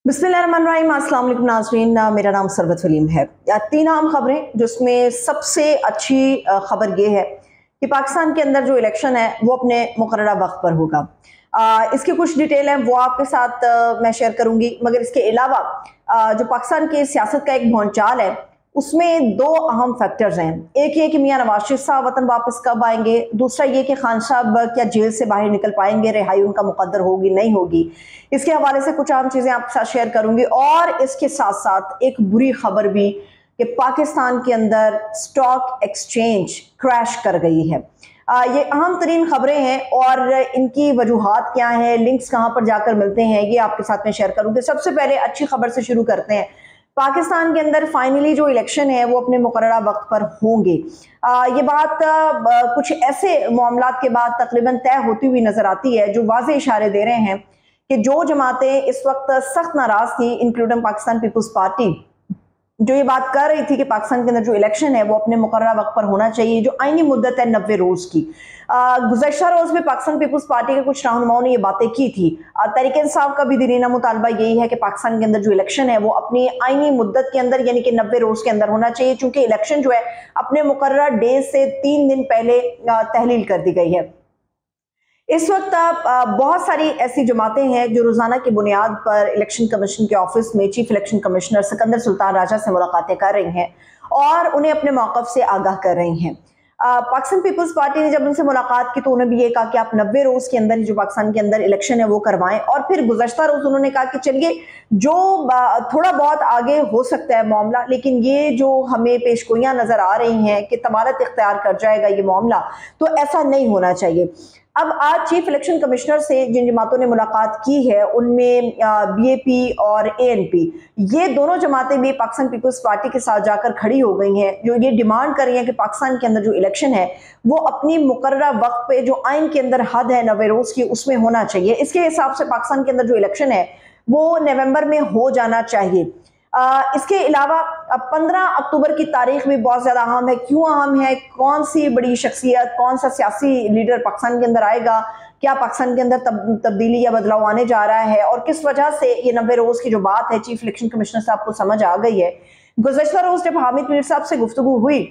बिस्मिल्लाहिर्रहमानिर्रहीम, अस्सलाम वालेकुम नाज़रीन। मेरा नाम सरवत वलीम है। तीन अहम खबरें जिसमें सबसे अच्छी खबर ये है कि पाकिस्तान के अंदर जो इलेक्शन है वो अपने मुकर्ररा वक्त पर होगा। इसकी कुछ डिटेल है वो आपके साथ मैं शेयर करूंगी, मगर इसके अलावा जो पाकिस्तान की सियासत का एक भौचाल है उसमें दो अहम फैक्टर्स हैं। एक ये कि मियां नवाज शरीफ साहब वतन वापस कब आएंगे, दूसरा ये कि खान साहब क्या जेल से बाहर निकल पाएंगे, रिहाई उनका मुकद्दर होगी नहीं होगी। इसके हवाले से कुछ अहम चीजें आपके साथ शेयर करूंगी और इसके साथ साथ एक बुरी खबर भी कि पाकिस्तान के अंदर स्टॉक एक्सचेंज क्रैश कर गई है। ये अहम तरीन खबरें हैं और इनकी वजूहात क्या हैं, लिंक्स कहां पर जाकर मिलते हैं, ये आपके साथ में शेयर करूंगी। सबसे पहले अच्छी खबर से शुरू करते हैं। पाकिस्तान के अंदर फाइनली जो इलेक्शन है वो अपने मुकर्ररा वक्त पर होंगे। ये बात कुछ ऐसे मामलात के बाद तकरीबन तय होती हुई नजर आती है जो वाज़ेह इशारे दे रहे हैं कि जो जमातें इस वक्त सख्त नाराज थी, इंक्लूडिंग पाकिस्तान पीपुल्स पार्टी, जो ये बात कर रही थी कि पाकिस्तान के अंदर जो इलेक्शन है वो अपने मुकर्ररा वक्त पर होना चाहिए, जो आईनी मुद्दत है 90 रोज की। गुज़श्ता रोज में पाकिस्तान पीपुल्स पार्टी के कुछ रहनुमाओं ने ये बातें की थी। तहरीक इंसाफ का भी दीरीना मुतालबा यही है कि पाकिस्तान के अंदर जो इलेक्शन है वो अपनी आईनी मुद्दत के अंदर यानी कि 90 रोज के अंदर होना चाहिए, चूंकि इलेक्शन जो है अपने मुकर्ररा डेज से 3 दिन पहले तहलील कर दी गई है। इस वक्त बहुत सारी ऐसी जमातें हैं जो रोजाना की बुनियाद पर इलेक्शन कमीशन के ऑफिस में chief election commissioner Sikandar Sultan Raja से मुलाकातें कर रही हैं और उन्हें अपने मौक़िफ़ से आगाह कर रही हैं। पाकिस्तान पीपल्स पार्टी ने जब उनसे मुलाकात की तो उन्हें भी ये कहा कि आप 90 रोज के अंदर जो पाकिस्तान के अंदर इलेक्शन है वो करवाएं, और फिर गुज़श्ता रोज उन्होंने कहा कि चलिए जो थोड़ा बहुत आगे हो सकता है मामला, लेकिन ये जो हमें पेशगोइयां नजर आ रही हैं कि तमारत इख्तियार कर जाएगा ये मामला, तो ऐसा नहीं होना चाहिए। अब आज चीफ इलेक्शन कमिश्नर से जिन जमातों ने मुलाकात की है उनमें बीएपी और एएनपी, ये दोनों जमातें भी पाकिस्तान पीपल्स पार्टी के साथ जाकर खड़ी हो गई हैं, जो ये डिमांड कर रही हैं कि पाकिस्तान के अंदर जो इलेक्शन है वो अपनी मुकर्ररा वक्त पे जो आइन के अंदर हद है 90 रोज की उसमें होना चाहिए। इसके हिसाब से पाकिस्तान के अंदर जो इलेक्शन है वो नवंबर में हो जाना चाहिए। इसके अलावा 15 अक्टूबर की तारीख भी बहुत ज्यादा अहम है। क्यों अहम है? कौन सी बड़ी शख्सियत, कौन सा सियासी लीडर पाकिस्तान के अंदर आएगा, क्या पाकिस्तान के अंदर तब्दीली या बदलाव आने जा रहा है और किस वजह से ये 90 रोज की जो बात है चीफ इलेक्शन कमिश्नर साहब को समझ आ गई है। गुज़श्ता रोज जब हामिद मीर साहब से गुफ्तगू हुई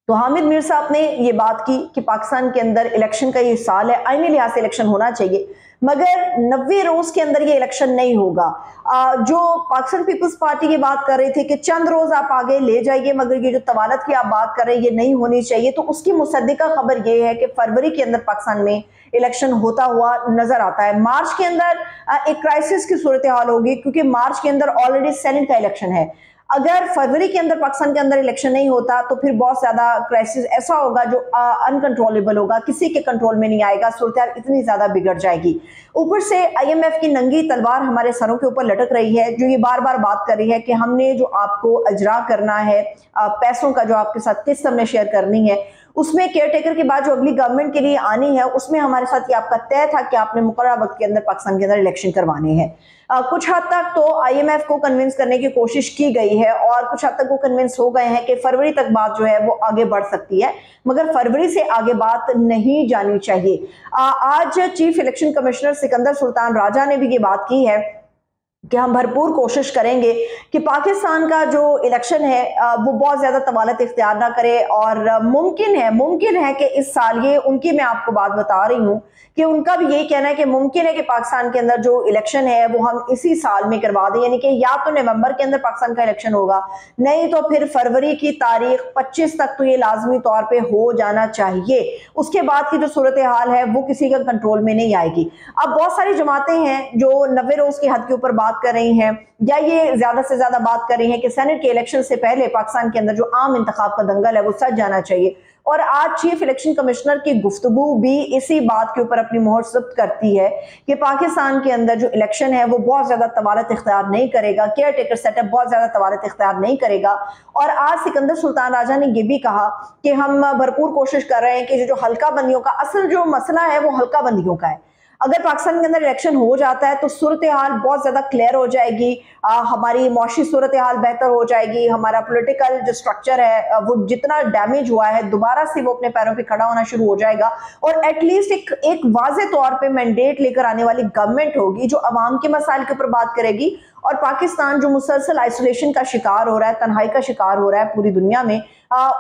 तो हामिद मीर साहब ने ये बात की कि पाकिस्तान के अंदर इलेक्शन का ये साल है, आईनी लिहाज से इलेक्शन होना चाहिए, मगर 90 रोज के अंदर ये इलेक्शन नहीं होगा। जो पाकिस्तान पीपल्स पार्टी की बात कर रहे थे कि चंद रोज आप आगे ले जाइए, मगर ये जो तवालत की आप बात कर रहे हैं ये नहीं होनी चाहिए, तो उसकी मुसद्दिका खबर ये है कि फरवरी के अंदर पाकिस्तान में इलेक्शन होता हुआ नजर आता है। मार्च के अंदर एक क्राइसिस की सूरत हाल होगी, क्योंकि मार्च के अंदर ऑलरेडी सेनेट का इलेक्शन है। अगर फरवरी के अंदर पाकिस्तान के अंदर इलेक्शन नहीं होता तो फिर बहुत ज्यादा क्राइसिस ऐसा होगा जो अनकंट्रोलेबल होगा, किसी के कंट्रोल में नहीं आएगा, सूरत इतनी ज्यादा बिगड़ जाएगी। ऊपर से आईएमएफ की नंगी तलवार हमारे सरों के ऊपर लटक रही है, जो ये बार बार बात कर रही है कि हमने जो आपको अजरा करना है, पैसों का जो आपके साथ किस्त हमने शेयर करनी है, उसमें केयर टेकर के बाद जो अगली गवर्नमेंट के लिए आनी है उसमें हमारे साथ ये आपका तय था कि आपने मुकर्ररा वक्त के अंदर पाकिस्तान के अंदर इलेक्शन करवाने हैं। कुछ हद तक तो आईएमएफ को कन्विंस करने की कोशिश की गई है और कुछ हद तक वो कन्विंस हो गए हैं कि फरवरी तक बात जो है वो आगे बढ़ सकती है, मगर फरवरी से आगे बात नहीं जानी चाहिए। आज chief election commissioner Sikandar Sultan Raja ने भी ये बात की है कि हम भरपूर कोशिश करेंगे कि पाकिस्तान का जो इलेक्शन है वो बहुत ज्यादा तवालत इख्तियार ना करे, और मुमकिन है कि इस साल ये उनकी, मैं आपको बात बता रही हूँ कि उनका भी यही कहना है कि मुमकिन है कि पाकिस्तान के अंदर जो इलेक्शन है वो हम इसी साल में करवा दें, यानी कि या तो नवंबर के अंदर पाकिस्तान का इलेक्शन होगा, नहीं तो फिर फरवरी की तारीख 25 तक तो ये लाजमी तौर पर हो जाना चाहिए। उसके बाद की जो सूरत हाल है वो किसी का कंट्रोल में नहीं आएगी। अब बहुत सारी जमातें हैं जो 90 रोज की हद के ऊपर बात कर रही हैं, या ये ज्यादा से ज्यादा बात कर रही हैं कि सेनेट के इलेक्शन से पहले पाकिस्तान के अंदर जो आम इंतखाब का दंगल है वो सज जाना चाहिए। और आज चीफ इलेक्शन कमिश्नर की गुफ्तगू भी इसी बात के ऊपर अपनी मोहर जब्त करती है कि पाकिस्तान के अंदर जो इलेक्शन है वो बहुत ज्यादा तवालत इख्तियार नहीं करेगा, केयर टेकर सेटअप बहुत ज्यादा तवालत इख्तियार नहीं करेगा। और आज सिकंदर सुल्तान राजा ने यह भी कहा कि हम भरपूर कोशिश कर रहे हैं कि जो हल्का बंदियों का असल जो मसला है वो हल्का बंदियों का है। अगर पाकिस्तान के अंदर इलेक्शन हो जाता है तो सूरत हाल बहुत ज़्यादा क्लियर हो जाएगी, हमारी मौशी सूरत हाल बेहतर हो जाएगी, हमारा पॉलिटिकल जो स्ट्रक्चर है वो जितना डैमेज हुआ है दोबारा से वो अपने पैरों पे खड़ा होना शुरू हो जाएगा और एटलीस्ट एक वाज़े तौर पे मैंडेट लेकर आने वाली गवर्नमेंट होगी जो अवाम के मसाइल के ऊपर बात करेगी। और पाकिस्तान जो मुसलसल आइसोलेशन का शिकार हो रहा है, तन्हाई का शिकार हो रहा है पूरी दुनिया में,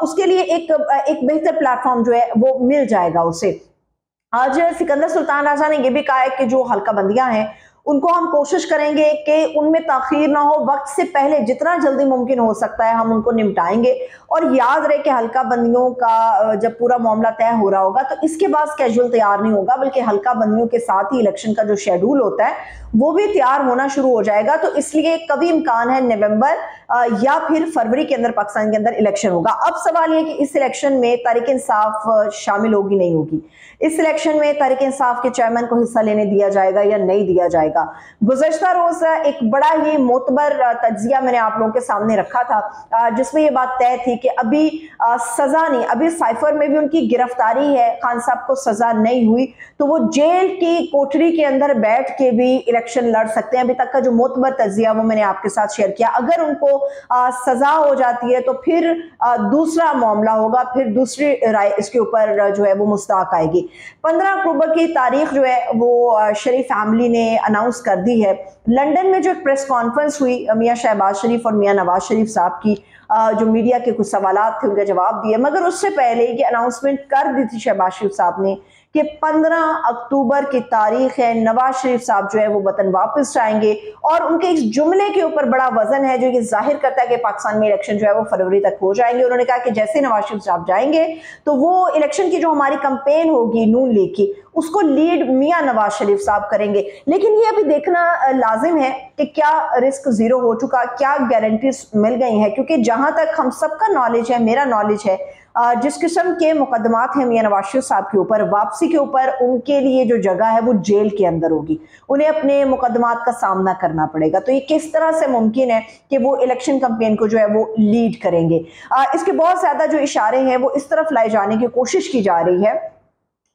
उसके लिए एक बेहतर प्लेटफॉर्म जो है वो मिल जाएगा उसे। आज सिकंदर सुल्तान राजा ने यह भी कहा है कि जो हल्का बंदियां हैं उनको हम कोशिश करेंगे कि उनमें ताखीर ना हो, वक्त से पहले जितना जल्दी मुमकिन हो सकता है हम उनको निपटाएंगे। और याद रहे कि हल्का बंदियों का जब पूरा मामला तय हो रहा होगा तो इसके बाद कैजुअल तैयार नहीं होगा, बल्कि हल्का बंदियों के साथ ही इलेक्शन का जो शेड्यूल होता है वो भी तैयार होना शुरू हो जाएगा। तो इसलिए कभी इम्कान है नवंबर या फिर फरवरी के अंदर पाकिस्तान के अंदर इलेक्शन होगा। अब सवाल यह कि इस इलेक्शन में तहरीक इंसाफ शामिल होगी नहीं होगी, इस इलेक्शन में तहरीक इंसाफ के चेयरमैन को हिस्सा लेने दिया जाएगा या नहीं दिया जाएगा। गुज़श्ता रोज एक बड़ा ही मोतबर तज्जिया मैंने आप लोगों के सामने रखा था जिसमें यह बात तय थी कि अभी सजा नहीं, अभी साइफर में भी उनकी गिरफ्तारी है, खान साहब को सजा नहीं हुई तो वो जेल की कोठरी के अंदर बैठ के भी इलेक्शन लड़ सकते हैं। अभी तक का जो मोतबर तज्जिया वो मैंने आपके साथ शेयर किया। अगर उनको सजा हो जाती है तो फिर दूसरा मामला होगा, फिर दूसरी राय इसके ऊपर जो है वो मुस्तहक आएगी। 15 अक्टूबर की तारीख जो है वो शरीफ फैमिली ने अनाउंस कर दी है। लंदन में जो प्रेस कॉन्फ्रेंस हुई मियां शहबाज शरीफ और मियां नवाज शरीफ साहब की, जो मीडिया के कुछ सवालात थे उनके जवाब दिए, मगर उससे पहले ये अनाउंसमेंट कर दी थी शहबाज शरीफ साहब ने कि 15 अक्टूबर की तारीख है, नवाज शरीफ साहब जो है वो वतन वापस जाएंगे। और उनके इस जुमले के ऊपर बड़ा वजन है जो ये जाहिर करता है कि पाकिस्तान में इलेक्शन जो है वो फरवरी तक हो जाएंगे। उन्होंने कहा कि जैसे नवाज शरीफ साहब जाएंगे तो वो इलेक्शन की जो हमारी कैंपेन होगी नून लीग की उसको लीड मियां नवाज शरीफ साहब करेंगे। लेकिन ये अभी देखना लाजिम है कि क्या रिस्क जीरो हो चुका, क्या गारंटीज मिल गई हैं, क्योंकि जहां तक हम सबका नॉलेज है, मेरा नॉलेज है, जिस किस्म के मुकदमात हैं मियां नवाज शरीफ साहब के ऊपर, वापसी के ऊपर उनके लिए जो जगह है वो जेल के अंदर होगी, उन्हें अपने मुकदमात का सामना करना पड़ेगा। तो ये किस तरह से मुमकिन है कि वो इलेक्शन कैंपेन को जो है वो लीड करेंगे। इसके बहुत ज्यादा जो इशारे हैं वो इस तरफ लाए जाने की कोशिश की जा रही है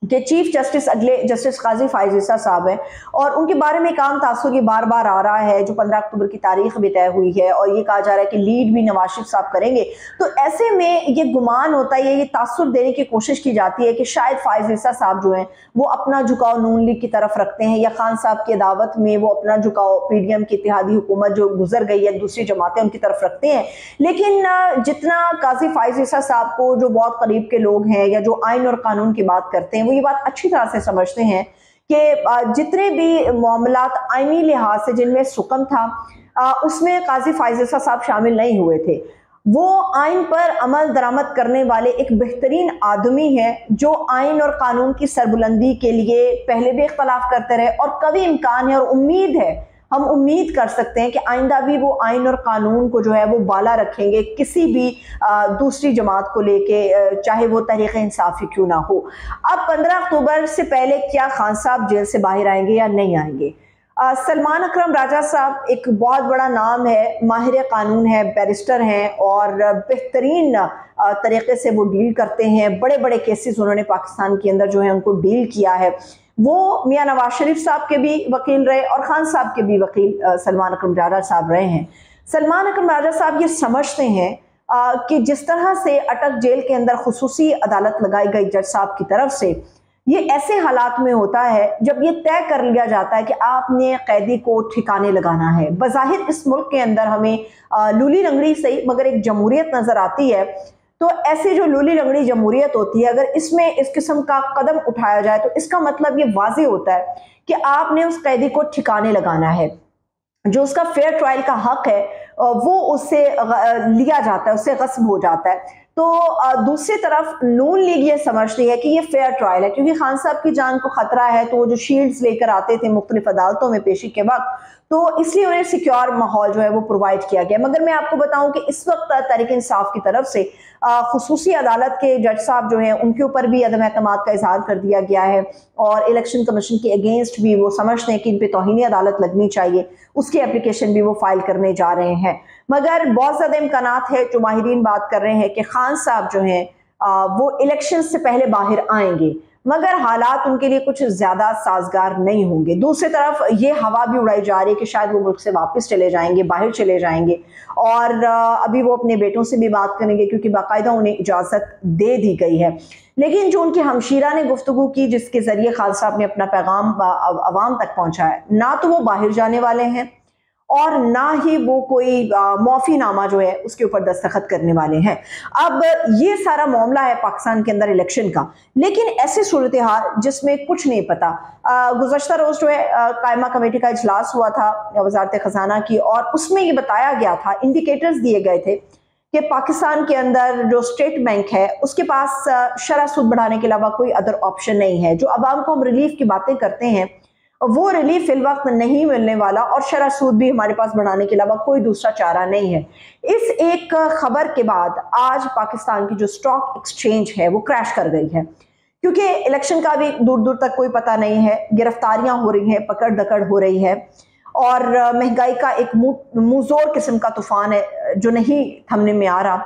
कि चीफ जस्टिस अगले जस्टिस काजी फाइज ईसा साहब हैं और उनके बारे में काम तासुर की बार बार आ रहा है, जो 15 अक्टूबर की तारीख भी तय हुई है और ये कहा जा रहा है कि लीड भी नवाज शरीफ साहब करेंगे। तो ऐसे में ये गुमान होता है, ये तासुर देने की कोशिश की जाती है कि शायद फाइज ईसा साहब जो हैं वो अपना झुकाव नून लीग की तरफ रखते हैं या खान साहब की अदावत में वो अपना झुकाव PDM की इत्तेहादी हुकूमत जो गुजर गई है दूसरी जमातें उनकी तरफ रखते हैं। लेकिन जितना काजी फाइज ईसा साहब को जो बहुत करीब के लोग हैं या जो आइन और कानून की बात करते हैं वो ये बात अच्छी तरह से समझते हैं कि जितने भी मामलात आईनी लिहाज से जिनमें सुकम था उसमें काजी फाइज ईसा साहब शामिल नहीं हुए थे। वो आइन पर अमल दरामद करने वाले एक बेहतरीन आदमी है जो आइन और कानून की सरबुलंदी के लिए पहले भी इख्तलाफ करते रहे और कभी इम्कान है और उम्मीद है, हम उम्मीद कर सकते हैं कि आइंदा भी वो आइन और कानून को जो है वो बाला रखेंगे किसी भी दूसरी जमात को लेके, चाहे वो तहरीक इंसाफ ही क्यों ना हो। अब 15 अक्टूबर से पहले क्या खान साहब जेल से बाहर आएंगे या नहीं आएंगे? सलमान अकरम राजा साहब एक बहुत बड़ा नाम है, माहिर कानून है, बैरिस्टर हैं और बेहतरीन तरीके से वो डील करते हैं। बड़े बड़े केसेस उन्होंने पाकिस्तान के अंदर जो है उनको डील किया है। वो मियां नवाज शरीफ साहब के भी वकील रहे और खान साहब के भी वकील सलमान अकरम राजा साहब रहे हैं। सलमान अकरम राजा साहब ये समझते हैं कि जिस तरह से अटक जेल के अंदर खुसूसी अदालत लगाई गई जज साहब की तरफ से, ये ऐसे हालात में होता है जब ये तय कर लिया जाता है कि आपने कैदी को ठिकाने लगाना है। बज़ाहिर इस मुल्क के अंदर हमें लूली लंगड़ी सही मगर एक जमहूरियत नजर आती है। तो ऐसी जो लूली लंगड़ी जमहूरियत होती है, अगर इसमें इस किस्म का कदम उठाया जाए तो इसका मतलब ये वाज़ेह होता है कि आपने उस कैदी को ठिकाने लगाना है, जो उसका फेयर ट्रायल का हक है वो उससे लिया जाता है, उससे गस्ब हो जाता है। तो दूसरी तरफ नून लीग ये समझती है कि ये फेयर ट्रायल है, क्योंकि खान साहब की जान को खतरा है तो वो जो शील्ड्स लेकर आते थे मुख्तलिफ अदालतों में पेशी के वक्त, तो इसलिए उन्हें सिक्योर माहौल जो है वो प्रोवाइड किया गया। मगर मैं आपको बताऊं कि इस वक्त तहरीक इंसाफ की तरफ से खुसूसी अदालत के जज साहब जो हैं उनके ऊपर भी अदम एतमाद का इजहार कर दिया गया है और इलेक्शन कमीशन के अगेंस्ट भी वो समझते हैं कि इन पे तौहीनी अदालत लगनी चाहिए, उसकी एप्लीकेशन भी वो फाइल करने जा रहे हैं। मगर बहुत ज़्यादा इम्कानात है, जो माहिरीन बात कर रहे हैं कि खान साहब जो हैं वो इलेक्शन से पहले बाहर आएंगे। मगर हालात उनके लिए कुछ ज़्यादा साजगार नहीं होंगे। दूसरी तरफ ये हवा भी उड़ाई जा रही है कि शायद वो मुल्क से वापस चले जाएंगे, बाहर चले जाएंगे, और अभी वो अपने बेटों से भी बात करेंगे क्योंकि बाकायदा उन्हें इजाज़त दे दी गई है। लेकिन जो उनकी हमशीरा ने गुफ्तगू की, जिसके ज़रिए खालिद साहब ने अपना पैगाम अवाम तक पहुँचाया, ना तो वो बाहर जाने वाले हैं और ना ही वो कोई मौफीनामा जो है उसके ऊपर दस्तखत करने वाले हैं। अब ये सारा मामला है पाकिस्तान के अंदर इलेक्शन का, लेकिन ऐसी सूरत हाल जिसमें कुछ नहीं पता। गुज़श्ता रोज़ जो है कायमा कमेटी का इजलास हुआ था वज़ारत ख़जाना की, और उसमें ये बताया गया था, इंडिकेटर्स दिए गए थे कि पाकिस्तान के अंदर जो स्टेट बैंक है उसके पास शरह सूद बढ़ाने के अलावा कोई अदर ऑप्शन नहीं है। जो अवाम को हम रिलीफ की बातें करते हैं वो रिलीफ फिल वक्त नहीं मिलने वाला, और शरह सूद भी हमारे पास बढ़ाने के अलावा कोई दूसरा चारा नहीं है। इस एक खबर के बाद आज पाकिस्तान की जो स्टॉक एक्सचेंज है वो क्रैश कर गई है, क्योंकि इलेक्शन का भी दूर दूर तक कोई पता नहीं है, गिरफ्तारियां हो रही हैं, पकड़ दकड़ हो रही है, और महंगाई का एक मुंहजोर किस्म का तूफान है जो नहीं थमने में आ रहा।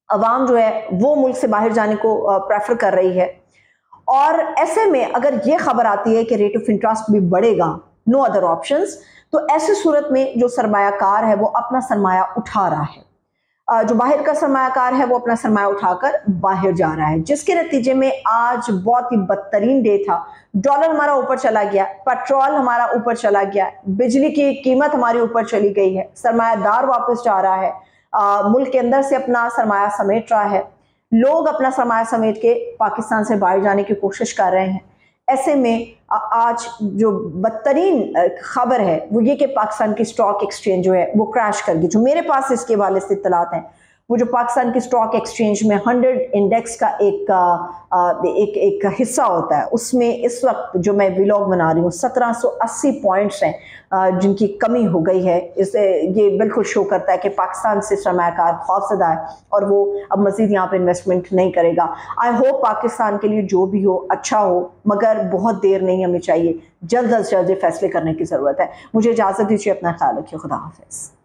अवाम जो है वो मुल्क से बाहर जाने को प्रेफर कर रही है, और ऐसे में अगर ये खबर आती है कि रेट ऑफ इंटरेस्ट भी बढ़ेगा, नो अदर ऑप्शंस, तो ऐसी सूरत में जो सरमायाकार है वो अपना सरमाया उठा रहा है, जो बाहर का सरमायाकार है वो अपना सरमाया उठाकर बाहर जा रहा है, जिसके नतीजे में आज बहुत ही बदतरीन डे था। डॉलर हमारा ऊपर चला गया, पेट्रोल हमारा ऊपर चला गया, बिजली की कीमत हमारी ऊपर चली गई है, सरमायादार वापस जा रहा है, मुल्क के अंदर से अपना सरमाया समेट रहा है, लोग अपना सरमाया समेट के पाकिस्तान से बाहर जाने की कोशिश कर रहे हैं। ऐसे में आज जो बदतरीन खबर है वो ये कि पाकिस्तान की स्टॉक एक्सचेंज जो है वो क्रैश कर गई। जो मेरे पास इसके हवाले से इत्तलात हैं, वो जो पाकिस्तान की स्टॉक एक्सचेंज में 100 इंडेक्स का एक हिस्सा होता है, उसमें इस वक्त जो मैं व्लॉग बना रही हूँ 1780 पॉइंट्स हैं जिनकी कमी हो गई है। इसे ये बिल्कुल शो करता है कि पाकिस्तान से सरमायाकार खौफजदा है और वो अब मज़ीद यहाँ पे इन्वेस्टमेंट नहीं करेगा। आई होप पाकिस्तान के लिए जो भी हो अच्छा हो, मगर बहुत देर नहीं हमें चाहिए, जल्द अज जल्द फैसले करने की ज़रूरत है। मुझे इजाज़त दीजिए, अपना ख्याल रखिए, खुदा हाफिज़।